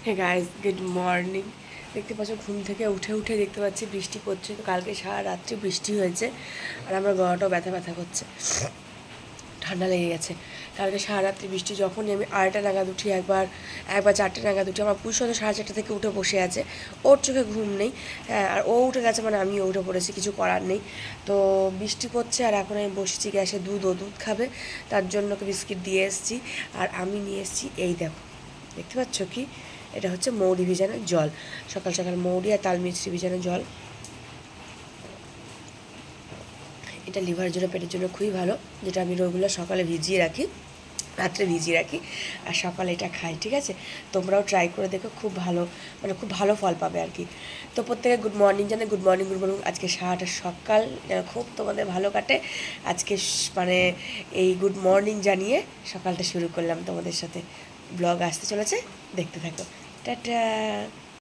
Hey guys, good morning. দেখতে পাচ্ছ ঘুম থেকে উঠে দেখতে পাচ্ছি বৃষ্টি পড়ছে। তো কালকে সারা রাত্রি বৃষ্টি হয়েছে আর আমার গলাটাও ব্যথা ব্যথা করছে, ঠান্ডা লেগে গেছে। কালকে সারা রাত্রি বৃষ্টি, যখনই আমি 2:30 নাগাদ উঠি, একবার 4টে নাগাদ উঠি। আমার পুরুষ হয়তো 4:30 থেকে উঠে বসে আছে, ওর চোখে ঘুম নেই। হ্যাঁ, আর ও উঠে গেছে মানে আমিও উঠে পড়েছি, কিছু করার নেই। তো বৃষ্টি পড়ছে আর এখন আমি বসেছি গ্যাসে, ও দুধ খাবে, তার জন্য বিস্কিট দিয়ে এসেছি। আর আমি নিয়ে এসেছি, এই দেখো, দেখতে পাচ্ছ কি, এটা হচ্ছে মৌরি ভিজানোর জল। সকাল সকাল মৌরি আর তাল মিছরি ভিজানোর জল। এটা লিভারের জন্য, পেটের জন্য খুবই ভালো, যেটা আমি রেগুলার সকালে ভিজিয়ে রাখি, রাত্রে ভিজিয়ে রাখি, আর সকালে এটা খাই। ঠিক আছে, তোমরাও ট্রাই করে দেখো, খুব ভালো, মানে খুব ভালো ফল পাবে আর কি। তো প্রত্যেকে গুড মর্নিং জানে, গুড মর্নিং গুড মর্নিং। আজকে সারাটা সকাল খুব তোমাদের ভালো কাটে। আজকে মানে এই গুড মর্নিং জানিয়ে সকালটা শুরু করলাম তোমাদের সাথে। ব্লগ আসতে চলেছে, দেখতে থাকো। টাটা।